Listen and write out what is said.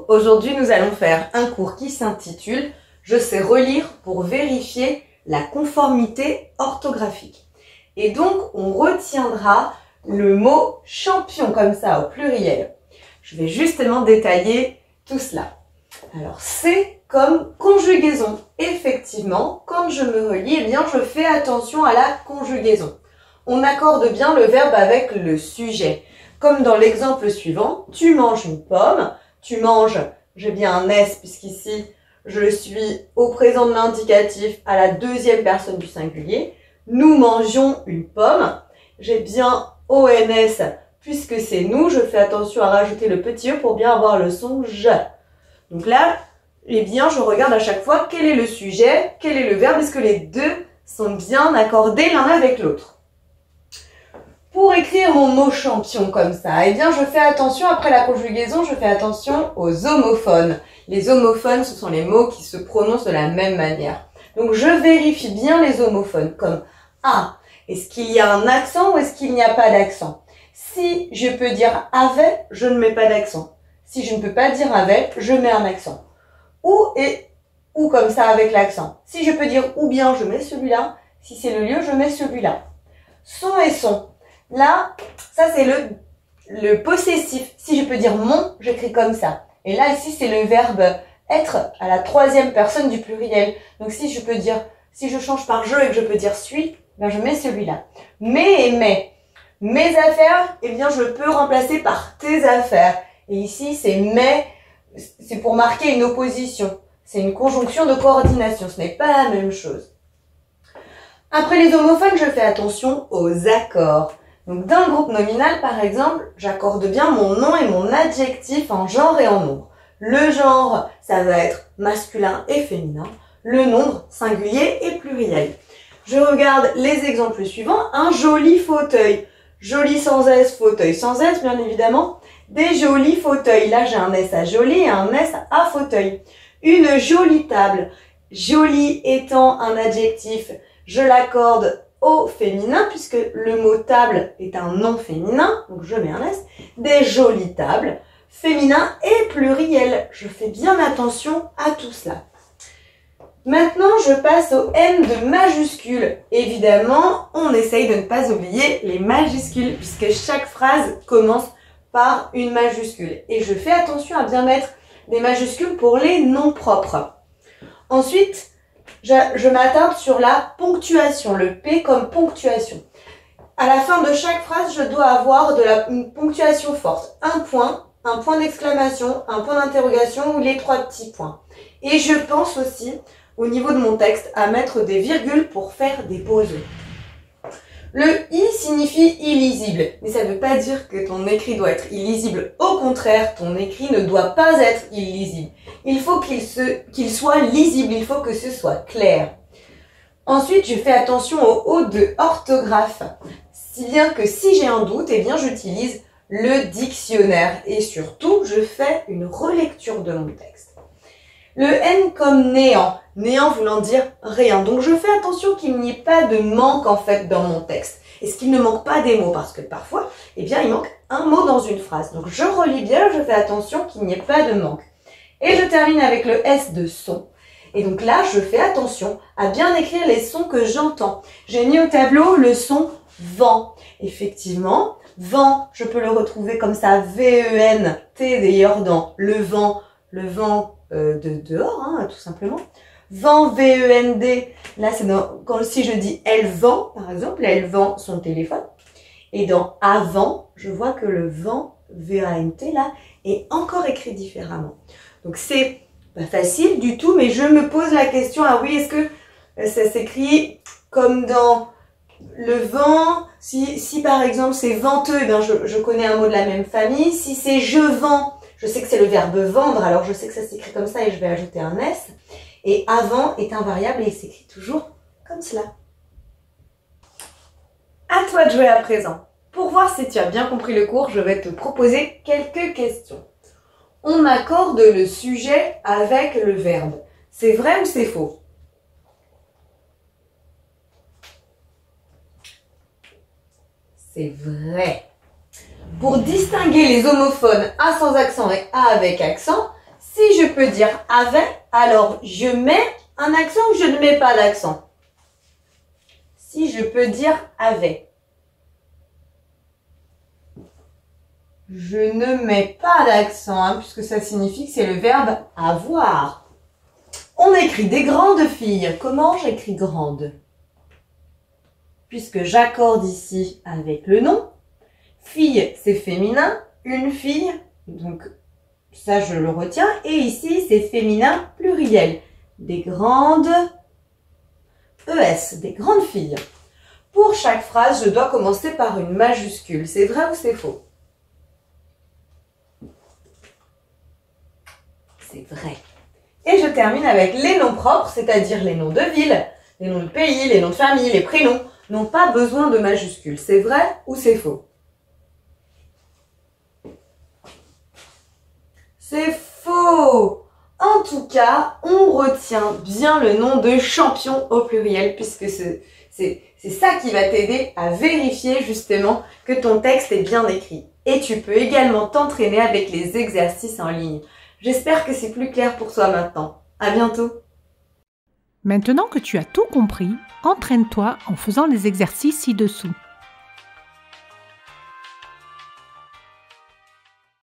aujourd'hui nous allons faire un cours qui s'intitule « Je sais relire pour vérifier la conformité orthographique ». Et donc on retiendra le mot champion comme ça au pluriel. Je vais justement détailler tout cela. Alors c'est comme conjugaison. Effectivement, quand je me relis, eh bien je fais attention à la conjugaison. On accorde bien le verbe avec le sujet. Comme dans l'exemple suivant, tu manges une pomme, tu manges, j'ai bien un S puisqu'ici je suis au présent de l'indicatif à la deuxième personne du singulier. Nous mangions une pomme, j'ai bien ONS puisque c'est nous, je fais attention à rajouter le petit E pour bien avoir le son je. Donc là, eh bien je regarde à chaque fois quel est le sujet, quel est le verbe, est-ce que les deux sont bien accordés l'un avec l'autre. Pour écrire mon mot champion comme ça, eh bien je fais attention, après la conjugaison, je fais attention aux homophones. Les homophones, ce sont les mots qui se prononcent de la même manière. Donc je vérifie bien les homophones, comme A. Est-ce qu'il y a un accent ou est-ce qu'il n'y a pas d'accent? Si je peux dire avait, je ne mets pas d'accent. Si je ne peux pas dire avec, je mets un accent. Ou comme ça avec l'accent. Si je peux dire ou bien, je mets celui-là. Si c'est le lieu, je mets celui-là. Son et son. Là, ça c'est le possessif. Si je peux dire mon, j'écris comme ça. Et là, ici, c'est le verbe être à la troisième personne du pluriel. Donc si je peux dire, si je change par je et que je peux dire suis, ben je mets celui-là. Mais et mais. Mes affaires, eh bien je peux remplacer par tes affaires. Et ici, c'est mais, c'est pour marquer une opposition. C'est une conjonction de coordination. Ce n'est pas la même chose. Après les homophones, je fais attention aux accords. Donc dans le groupe nominal, par exemple, j'accorde bien mon nom et mon adjectif en genre et en nombre. Le genre, ça va être masculin et féminin. Le nombre, singulier et pluriel. Je regarde les exemples suivants. Un joli fauteuil. Joli sans S, fauteuil sans S, bien évidemment. Des jolis fauteuils. Là, j'ai un S à joli et un S à fauteuil. Une jolie table. Joli étant un adjectif, je l'accorde au féminin puisque le mot table est un nom féminin, donc je mets un S. Des jolies tables, féminin et pluriel. Je fais bien attention à tout cela. Maintenant, je passe au M de majuscules. Évidemment, on essaye de ne pas oublier les majuscules puisque chaque phrase commence par une majuscule. Et je fais attention à bien mettre des majuscules pour les noms propres. Ensuite, je m'attarde sur la ponctuation, le P comme ponctuation. À la fin de chaque phrase, je dois avoir une ponctuation forte. Un point d'exclamation, un point d'interrogation ou les trois petits points. Et je pense aussi, au niveau de mon texte, à mettre des virgules pour faire des pauses. Le I signifie illisible, mais ça ne veut pas dire que ton écrit doit être illisible. Au contraire, ton écrit ne doit pas être illisible. Il faut qu'il soit lisible, il faut que ce soit clair. Ensuite, je fais attention au O de orthographe. Si bien que si j'ai un doute, eh bien j'utilise le dictionnaire. Et surtout, je fais une relecture de mon texte. Le N comme néant. Néant voulant dire rien. Donc je fais attention qu'il n'y ait pas de manque en fait dans mon texte. Est-ce qu'il ne manque pas des mots? Parce que parfois, eh bien il manque un mot dans une phrase. Donc je relis bien, je fais attention qu'il n'y ait pas de manque. Et je termine avec le S de son. Et donc là, je fais attention à bien écrire les sons que j'entends. J'ai mis au tableau le son vent. Effectivement, vent, je peux le retrouver comme ça, V-E-N-T d'ailleurs dans le vent de dehors, hein, tout simplement. Vend, V-E-N-D, là c'est si je dis elle vend, par exemple, elle vend son téléphone. Et dans avant, je vois que le vent, V-A-N-T, là, est encore écrit différemment. Donc c'est pas facile du tout, mais je me pose la question, ah oui, est-ce que ça s'écrit comme dans le vent, si par exemple c'est venteux, ben je connais un mot de la même famille. Si c'est je vends, je sais que c'est le verbe vendre, alors je sais que ça s'écrit comme ça et je vais ajouter un S. Et avant est invariable et il s'écrit toujours comme cela. À toi de jouer à présent. Pour voir si tu as bien compris le cours, je vais te proposer quelques questions. On accorde le sujet avec le verbe. C'est vrai ou c'est faux? C'est vrai. Pour distinguer les homophones A sans accent et A avec accent, Si je peux dire avait, alors je mets un accent ou je ne mets pas d'accent? Si je peux dire avait. Je ne mets pas d'accent, hein, puisque ça signifie que c'est le verbe avoir. On écrit des grandes filles. Comment j'écris grande? Puisque j'accorde ici avec le nom. Fille, c'est féminin. Une fille, donc ça je le retiens. Et ici, c'est féminin pluriel. Des grandes ES, des grandes filles. Pour chaque phrase, je dois commencer par une majuscule. C'est vrai ou c'est faux? C'est vrai. Et je termine avec les noms propres, c'est-à-dire les noms de ville, les noms de pays, les noms de famille, les prénoms, n'ont pas besoin de majuscules. C'est vrai ou c'est faux? C'est faux! En tout cas, on retient bien le nom de champion au pluriel, puisque c'est ça qui va t'aider à vérifier justement que ton texte est bien écrit. Et tu peux également t'entraîner avec les exercices en ligne. J'espère que c'est plus clair pour toi maintenant. À bientôt! Maintenant que tu as tout compris, entraîne-toi en faisant les exercices ci-dessous.